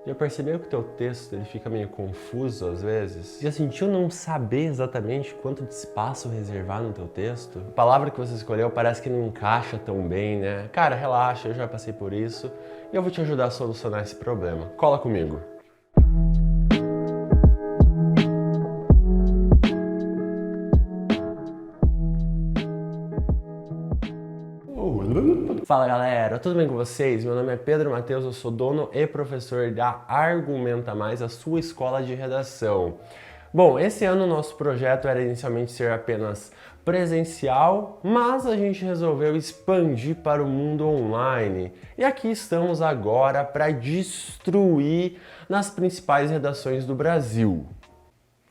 Já percebeu que o teu texto ele fica meio confuso às vezes? Já sentiu não saber exatamente quanto de espaço reservar no teu texto? A palavra que você escolheu parece que não encaixa tão bem, né? Cara, relaxa, eu já passei por isso e eu vou te ajudar a solucionar esse problema. Cola comigo! Fala galera, tudo bem com vocês? Meu nome é Pedro Matheus, eu sou dono e professor da Argumenta Mais, a sua escola de redação. Bom, esse ano o nosso projeto era inicialmente ser apenas presencial, mas a gente resolveu expandir para o mundo online. E aqui estamos agora para destruir nas principais redações do Brasil.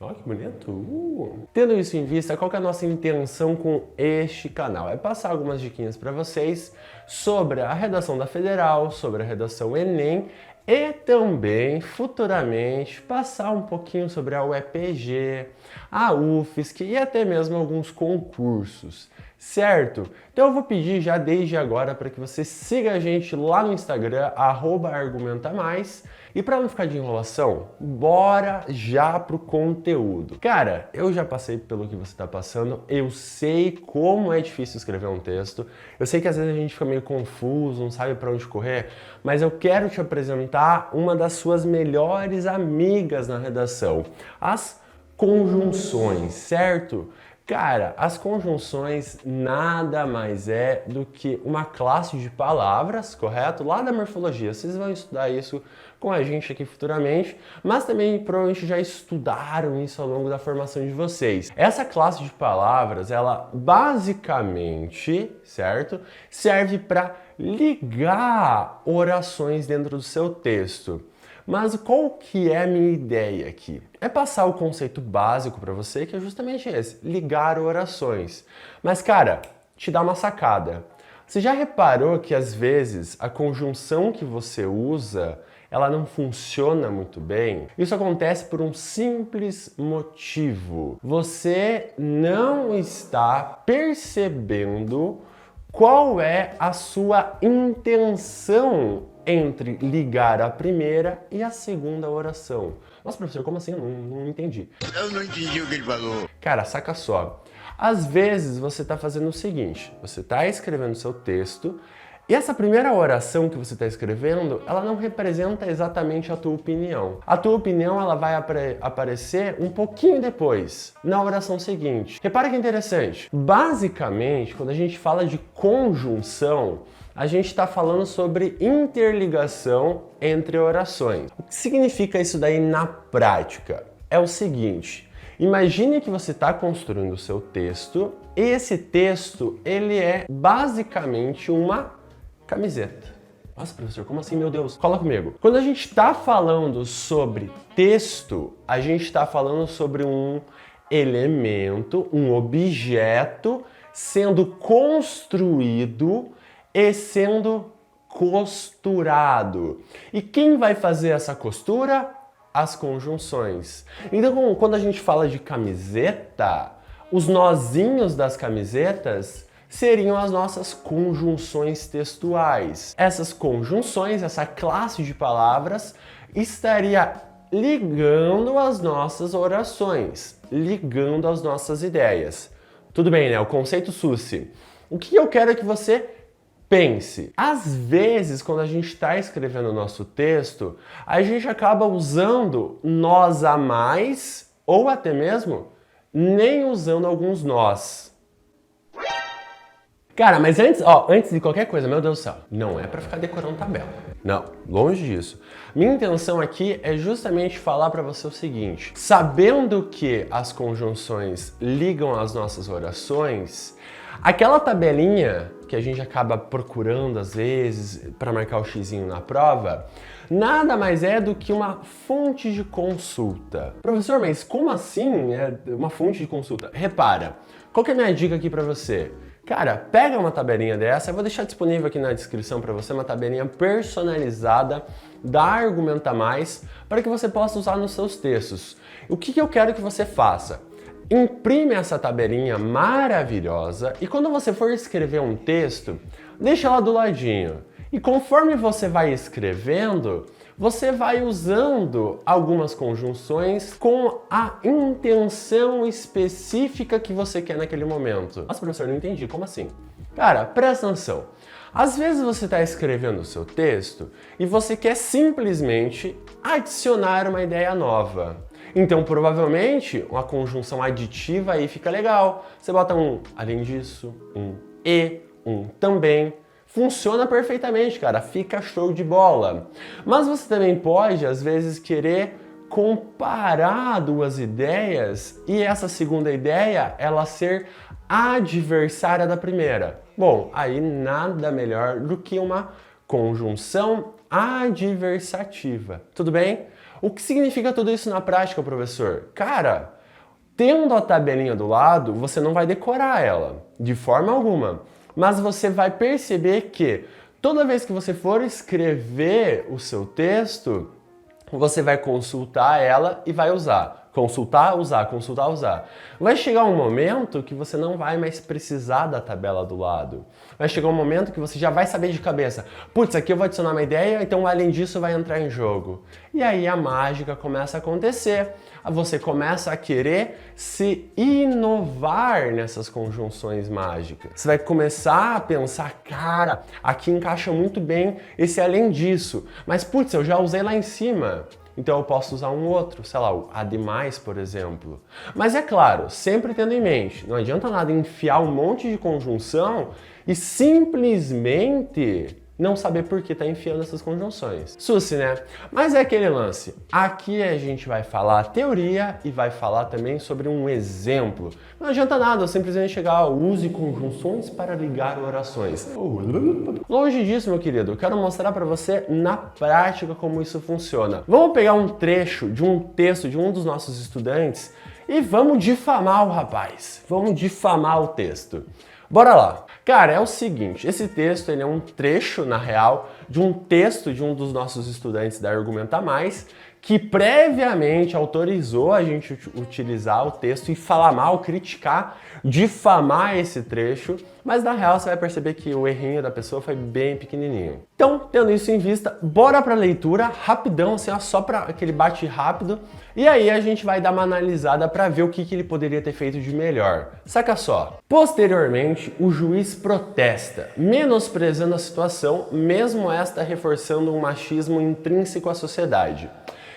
Olha que bonito! Tendo isso em vista, qual que é a nossa intenção com este canal? É passar algumas diquinhas para vocês sobre a redação da Federal, sobre a redação Enem e também, futuramente, passar um pouquinho sobre a UEPG, a UFSC e até mesmo alguns concursos, certo? Então eu vou pedir já desde agora para que você siga a gente lá no Instagram, @argumentamais. E para não ficar de enrolação, bora já pro conteúdo. Cara, eu já passei pelo que você está passando, eu sei como é difícil escrever um texto, eu sei que às vezes a gente fica meio confuso, não sabe para onde correr, mas eu quero te apresentar uma das suas melhores amigas na redação, as conjunções, certo? Cara, as conjunções nada mais é do que uma classe de palavras, correto? Lá da morfologia, vocês vão estudar isso com a gente aqui futuramente, mas também provavelmente já estudaram isso ao longo da formação de vocês. Essa classe de palavras, ela basicamente, certo? Serve para ligar orações dentro do seu texto. Mas qual que é a minha ideia aqui? É passar o conceito básico para você, que é justamente esse, ligar orações. Mas cara, te dá uma sacada. Você já reparou que às vezes a conjunção que você usa, ela não funciona muito bem? Isso acontece por um simples motivo. Você não está percebendo qual é a sua intenção entre ligar a primeira e a segunda oração. Nossa, professor, como assim? Eu não entendi. Eu não entendi o que ele falou. Cara, saca só. Às vezes você está fazendo o seguinte, você está escrevendo seu texto e essa primeira oração que você está escrevendo, ela não representa exatamente a tua opinião. A tua opinião ela vai aparecer um pouquinho depois, na oração seguinte. Repara que interessante. Basicamente, quando a gente fala de conjunção, a gente está falando sobre interligação entre orações. O que significa isso daí na prática? É o seguinte, imagine que você está construindo o seu texto e esse texto ele é basicamente uma camiseta. Nossa, professor, como assim, meu Deus? Cola comigo. Quando a gente está falando sobre texto, a gente está falando sobre um elemento, um objeto sendo construído e sendo costurado. E quem vai fazer essa costura? As conjunções. Então, quando a gente fala de camiseta, os nozinhos das camisetas seriam as nossas conjunções textuais. Essas conjunções, essa classe de palavras, estaria ligando as nossas orações, ligando as nossas ideias. Tudo bem, né? O conceito SUSE. O que eu quero é que você pense. Às vezes, quando a gente está escrevendo o nosso texto, a gente acaba usando nós a mais ou até mesmo nem usando alguns nós. Cara, mas antes de qualquer coisa, meu Deus do céu, não é para ficar decorando tabela. Não, longe disso. Minha intenção aqui é justamente falar para você o seguinte: sabendo que as conjunções ligam as nossas orações, aquela tabelinha que a gente acaba procurando às vezes para marcar o xizinho na prova, nada mais é do que uma fonte de consulta. Professor, mas como assim é uma fonte de consulta? Repara, qual que é a minha dica aqui para você? Cara, pega uma tabelinha dessa, eu vou deixar disponível aqui na descrição para você uma tabelinha personalizada da Argumenta Mais para que você possa usar nos seus textos. O que eu quero que você faça? Imprime essa tabelinha maravilhosa e quando você for escrever um texto, deixa ela do ladinho. E conforme você vai escrevendo, você vai usando algumas conjunções com a intenção específica que você quer naquele momento. Nossa, professor, não entendi. Como assim? Cara, presta atenção. Às vezes você está escrevendo o seu texto e você quer simplesmente adicionar uma ideia nova. Então, provavelmente, uma conjunção aditiva aí fica legal. Você bota um além disso, um e, um também. Funciona perfeitamente, cara. Fica show de bola. Mas você também pode, às vezes, querer comparar duas ideias e essa segunda ideia, ela ser adversária da primeira. Bom, aí nada melhor do que uma conjunção adversativa. Tudo bem? O que significa tudo isso na prática, professor? Cara, tendo a tabelinha do lado, você não vai decorar ela, de forma alguma. Mas você vai perceber que toda vez que você for escrever o seu texto, você vai consultar ela e vai usar. Consultar, usar, consultar, usar. Vai chegar um momento que você não vai mais precisar da tabela do lado. Vai chegar um momento que você já vai saber de cabeça. Putz, aqui eu vou adicionar uma ideia, então além disso vai entrar em jogo. E aí a mágica começa a acontecer. Você começa a querer se inovar nessas conjunções mágicas. Você vai começar a pensar, cara, aqui encaixa muito bem esse além disso. Mas putz, eu já usei lá em cima. Então eu posso usar um outro, sei lá, o ademais, por exemplo. Mas é claro, sempre tendo em mente, não adianta nada enfiar um monte de conjunção e simplesmente não saber por que tá enfiando essas conjunções. Susse, né? Mas é aquele lance. Aqui a gente vai falar teoria e vai falar também sobre um exemplo. Não adianta nada eu simplesmente chegar, use conjunções para ligar orações. Longe disso, meu querido, eu quero mostrar para você na prática como isso funciona. Vamos pegar um trecho de um texto de um dos nossos estudantes e vamos difamar o rapaz. Vamos difamar o texto. Bora lá. Cara, é o seguinte, esse texto ele é um trecho, na real, de um texto de um dos nossos estudantes da Argumenta Mais, que previamente autorizou a gente utilizar o texto e falar mal, criticar, difamar esse trecho, mas na real você vai perceber que o errinho da pessoa foi bem pequenininho. Então, tendo isso em vista, bora pra leitura, rapidão, assim, ó, só pra aquele bate rápido, e aí a gente vai dar uma analisada pra ver o que ele poderia ter feito de melhor. Saca só. Posteriormente, o juiz protesta, menosprezando a situação, mesmo esta reforçando um machismo intrínseco à sociedade.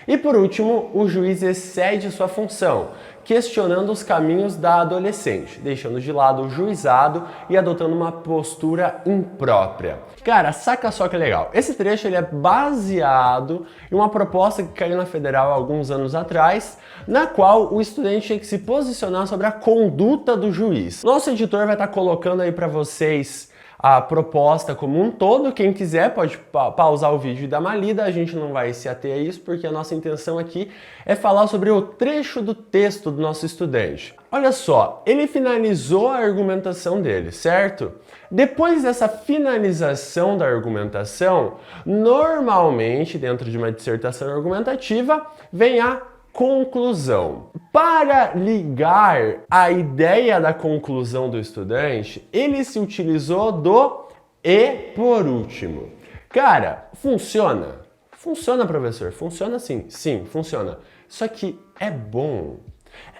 E por último, o juiz excede sua função, questionando os caminhos da adolescente, deixando de lado o juizado e adotando uma postura imprópria. Cara, saca só que legal. Esse trecho ele é baseado em uma proposta que caiu na Federal há alguns anos atrás, na qual o estudante tinha que se posicionar sobre a conduta do juiz. Nosso editor vai estar colocando aí para vocês a proposta como um todo. Quem quiser pode pausar o vídeo e dar uma lida, a gente não vai se ater a isso porque a nossa intenção aqui é falar sobre o trecho do texto do nosso estudante. Olha só, ele finalizou a argumentação dele, certo? Depois dessa finalização da argumentação, normalmente dentro de uma dissertação argumentativa vem a conclusão. Para ligar a ideia da conclusão do estudante, ele se utilizou do e por último. Cara, funciona? Funciona, professor? Funciona sim. Sim, funciona. Só que é bom.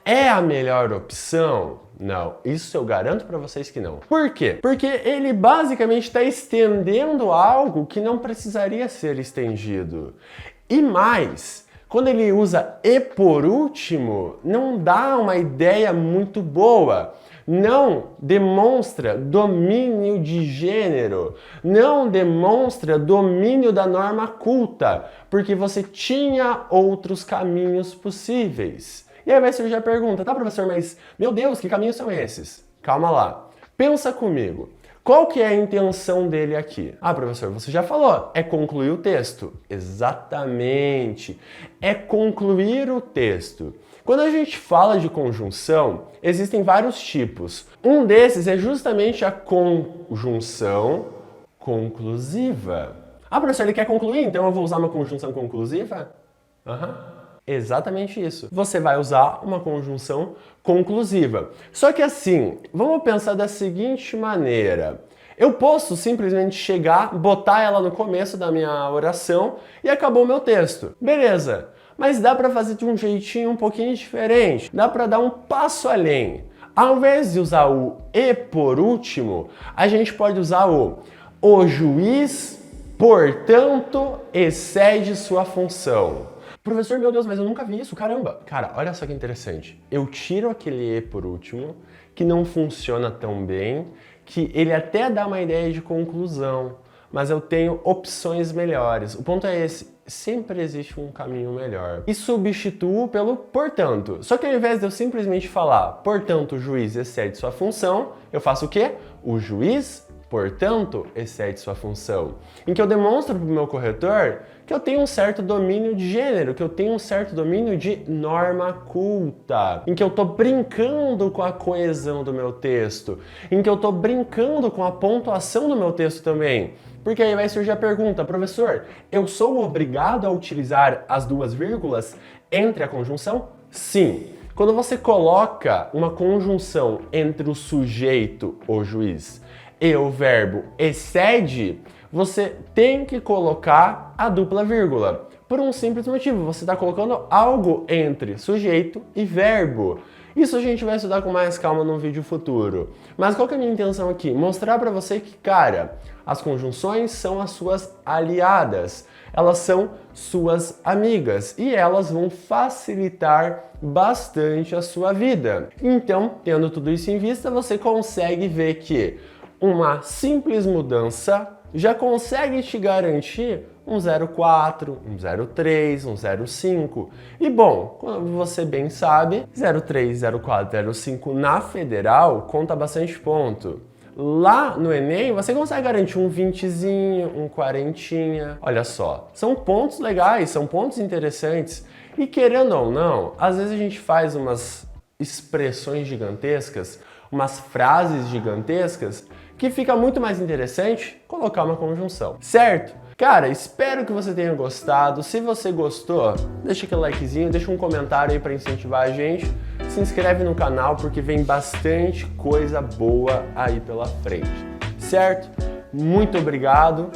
É a melhor opção? Não, isso eu garanto para vocês que não. Por quê? Porque ele basicamente está estendendo algo que não precisaria ser estendido. E mais, quando ele usa e por último, não dá uma ideia muito boa. Não demonstra domínio de gênero, não demonstra domínio da norma culta, porque você tinha outros caminhos possíveis. E aí vai surgir a pergunta, tá, professor, mas, meu Deus, que caminhos são esses? Calma lá, pensa comigo. Qual que é a intenção dele aqui? Ah, professor, você já falou, é concluir o texto. Exatamente, é concluir o texto. Quando a gente fala de conjunção, existem vários tipos. Um desses é justamente a conjunção conclusiva. Ah, professor, ele quer concluir, então eu vou usar uma conjunção conclusiva? Exatamente isso. Você vai usar uma conjunção conclusiva. Só que assim, vamos pensar da seguinte maneira. Eu posso simplesmente chegar, botar ela no começo da minha oração e acabou o meu texto. Beleza, mas dá para fazer de um jeitinho um pouquinho diferente, dá para dar um passo além. Ao invés de usar o e por último, a gente pode usar o juiz, portanto, excede sua função. Professor, meu Deus, mas eu nunca vi isso, caramba. Cara, olha só que interessante. Eu tiro aquele e por último, que não funciona tão bem, que ele até dá uma ideia de conclusão, mas eu tenho opções melhores. O ponto é esse, sempre existe um caminho melhor. E substituo pelo portanto. Só que ao invés de eu simplesmente falar, portanto, o juiz excede sua função, eu faço o quê? O juiz, portanto, excede sua função. Em que eu demonstro para o meu corretor que eu tenho um certo domínio de gênero, que eu tenho um certo domínio de norma culta, em que eu estou brincando com a coesão do meu texto, em que eu estou brincando com a pontuação do meu texto também. Porque aí vai surgir a pergunta, professor, eu sou obrigado a utilizar as duas vírgulas entre a conjunção? Sim. Quando você coloca uma conjunção entre o sujeito, o juiz, e o verbo excede, você tem que colocar a dupla vírgula. Por um simples motivo, você está colocando algo entre sujeito e verbo. Isso a gente vai estudar com mais calma num vídeo futuro. Mas qual que é a minha intenção aqui? Mostrar para você que, cara, as conjunções são as suas aliadas. Elas são suas amigas e elas vão facilitar bastante a sua vida. Então, tendo tudo isso em vista, você consegue ver que uma simples mudança já consegue te garantir um 0,4, um 0,3, um 0,5. E bom, como você bem sabe, 0,3, 0,4, 0,5 na federal conta bastante ponto. Lá no Enem, você consegue garantir um 20zinho, um 40. Olha só, são pontos legais, são pontos interessantes. E querendo ou não, às vezes a gente faz umas expressões gigantescas, umas frases gigantescas, que fica muito mais interessante colocar uma conjunção, certo? Cara, espero que você tenha gostado. Se você gostou, deixa aquele likezinho, deixa um comentário aí para incentivar a gente. Se inscreve no canal porque vem bastante coisa boa aí pela frente, certo? Muito obrigado.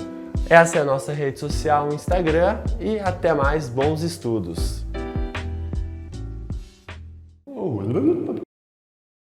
Essa é a nossa rede social, o Instagram, e até mais, bons estudos.